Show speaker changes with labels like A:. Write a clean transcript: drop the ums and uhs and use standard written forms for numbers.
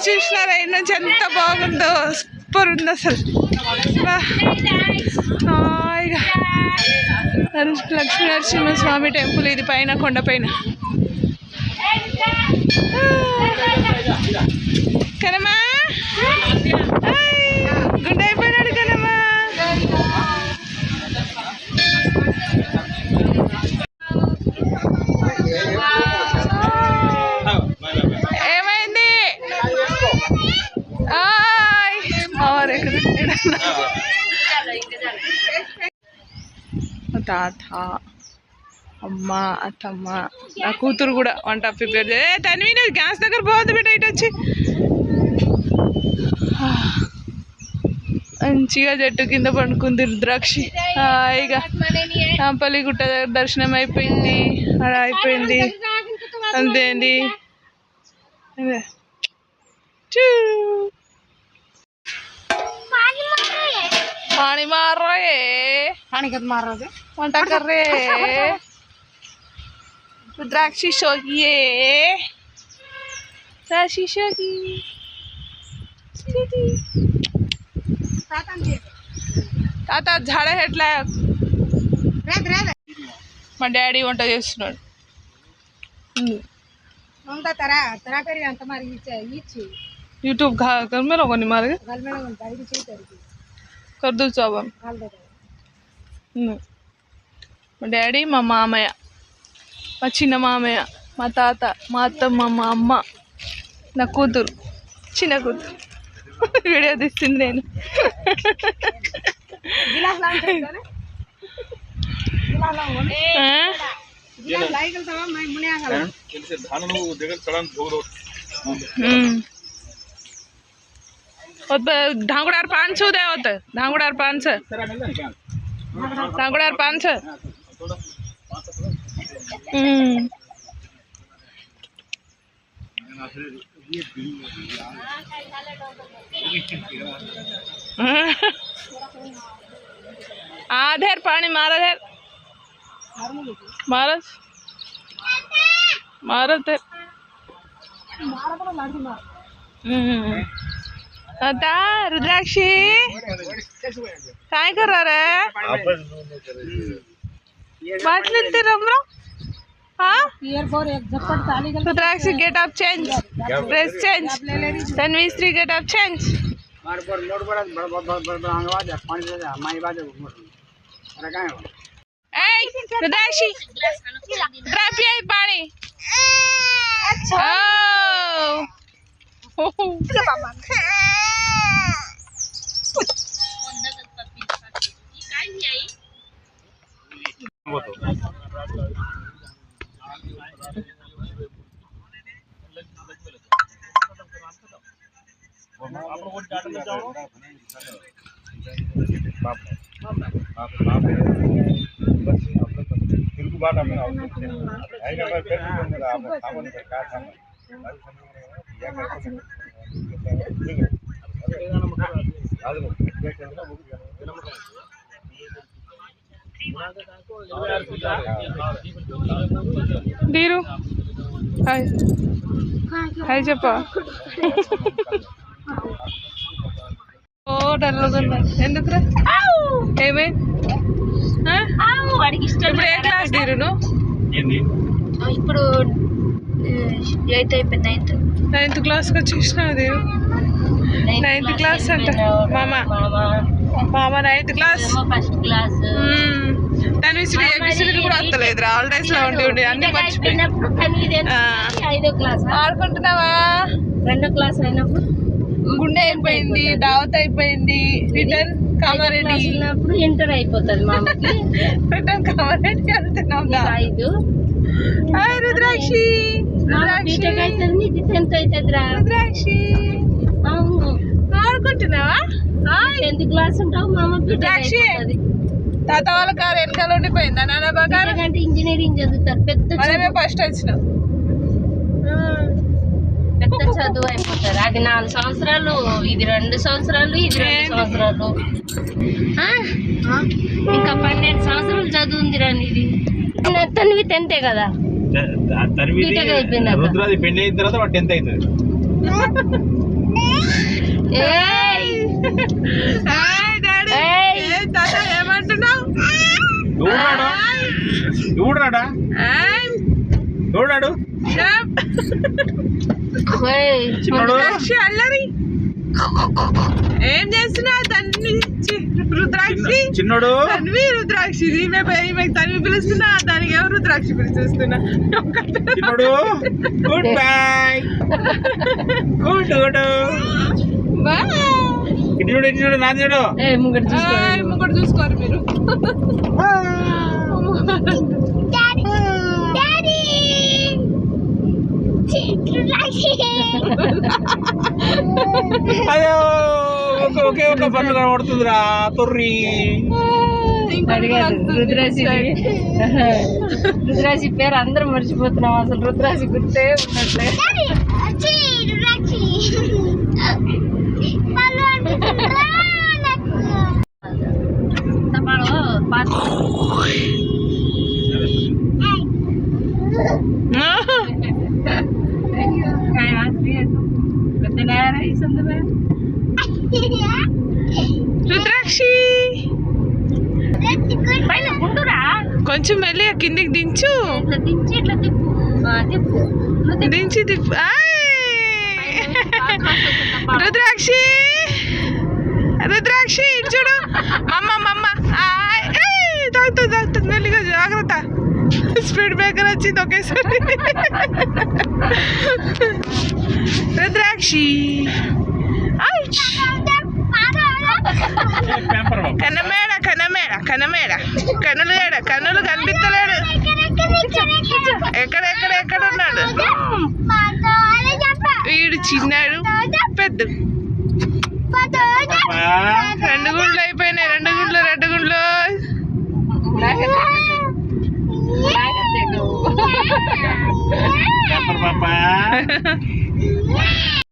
A: చూసినారా నుంచి ఎంత బాగుందో, సూపర్ ఉంది అసలు. లక్ష్మీ నరసింహస్వామి టెంపుల్ ఇది, పైన కొండపైన. కనమా గుండె అయిపోయినాడు కనమా. ఏమైంది? తాత, అమ్మ, అత్తమ్మ, నా కూతురు కూడా వంట ప్రిపేర్ తన్వి. నువ్వు గ్యాస్ దగ్గర పోవద్దు బిడ్డ, ఇటు వచ్చి. మంచిగా చెట్టు కింద పండుకుంది రుద్రాక్షి. హాయిగా నాంపల్లి గుట్ట దగ్గర దర్శనం అయిపోయింది, అలా అయిపోయింది. అంతే అండి. पानी मार रहे, पानी कद मार रहे, वंटा कर रहे, रुद्राक्षी शोगिए, राशि शोगी, ताता झाड़े हेटला, మా డాడీ వంట చేస్తున్నాడు. यूट्यूब घर में लोगों मारे कर दो चाव. మా డాడీ, మా మామయ్య, మా చిన్న మామయ్య, మా తాత, మా అత్తమ్మ, మా అమ్మ, నా కూతురు, చిన్న కూతురు. వీడియో తీస్తుంది నేను. ढांगुड़ार 500 दे होते, ढांगुड़ार 500, ढांगुड़ार 500. आधेर पानी मारा धेर, मारस मारस धेर. आता रुद्राक्षी काय कर रे? वाचले रमरा. हाँ Rudrakshi get up change, dress change. Tanvi स्त्री get up change. Rudrakshi drop ये पानी. డీరు హాయ్ హాయ్ చెప్పా. ఓ డల్లుగా ఎందుకురా? ఏమైంది? ఇప్పుడు ఏ క్లాస్ డీరు?
B: ఇప్పుడు 8th అయిపోయింది, 9th
A: క్లాస్కి వచ్చేసిన. డీరు 9th క్లాస్ అంట. మామ మామ 9th క్లాస్.
B: First class.
A: దాని విసిరి ఏబిసిడి కూడా వస్తలేదురా, హాలిడేస్ లో ఉండి అన్ని మర్చిపోయినప్పుడు 5వ క్లాస్ ఆడుకుంటున్నావా. 2వ క్లాస్ అయినప్పుడు గుండె అయిపోయింది, దావత్ అయిపోయింది, రిటర్న్ కామారెడ్డి వెళ్ళినప్పుడు ఇంటర్ అయిపోతుంది మామకి. రిటర్న్ కామారెడ్డి వెళ్తున్నాం. 5 రుద్రాక్షి బీటెక్ అవుతుంది, ఇది 10th అవుతుంది రా. రుద్రాక్షి అవును ఆడుకుంటున్నావా? 10th క్లాస్ ఉంటావు మామ. రుద్రాక్షి తాత వాళ్ళ కారు వెనకాల ఉండిపోయిందా నాన్న బాగా? అంటే ఇంజనీరింగ్ చదువుతారు, పెద్ద ఫస్ట్ వచ్చినాం, పెద్ద చదువు అయిపోతారు. అది 4 సంవత్సరాలు, ఇది 2 సంవత్సరాలు, ఇది 2 సంవత్సరాలు, ఇంకా 12 సంవత్సరాలు చదువు ఉంది రాని. ఇది తనవి 10th కదా,
C: రుద్రాది పెళ్లి అయిన తర్వాత వాడు 10th అవుతుంది.
A: ఏమంటున్నావు?
C: ఎవడాడా ఎవడాడు?
A: అల్లరి ఏం చేస్తున్నా? రుద్రాక్షి
C: చిన్నోడు
A: తన్వి రుద్రాక్షి తన్వి పిలుస్తున్నా, దానికి ఎవరు Rudrakshi పిలిచేస్తున్నా.
C: Good bye good good ఇటు చూడు ఇటు చూడు నాది చూడు.
A: ముగ్గురు చూసుకోరు మీరు.
C: అయ్యో ఒకే ఒక పన్ను కనబడుతుందిరా తొర్రి.
B: రుద్రాక్షి పేరు అందరూ మర్చిపోతున్నాం, అసలు రుద్రాక్షి గుర్తే ఉన్నట్లే.
A: రుద్రాక్షి కొంచెం మెల్లి కిందికి దించు,
B: దించి ఇట్లా తిప్పు,
A: దించి తిప్పు. రుద్రాక్షి రుద్రాక్షి ఇటు చూడు. మమ్మ తాగుతుంది మెల్లిగా, జాగ్రత్త. స్పీడ్ బ్రేకర్ వచ్చింది ఒకేసారి. రుద్రాక్షి కన్నమేడ కన్నమేడ కన్నమేడ కన్నులు ఏడ, కన్నులు కనిపిస్తలేడు. ఎక్కడ ఉన్నాడు వీడు? చిన్నాడు పెద్ద. 2 గుండ్లు అయిపోయినాయి, 2 గుండ్లు 2 గుండ్లు.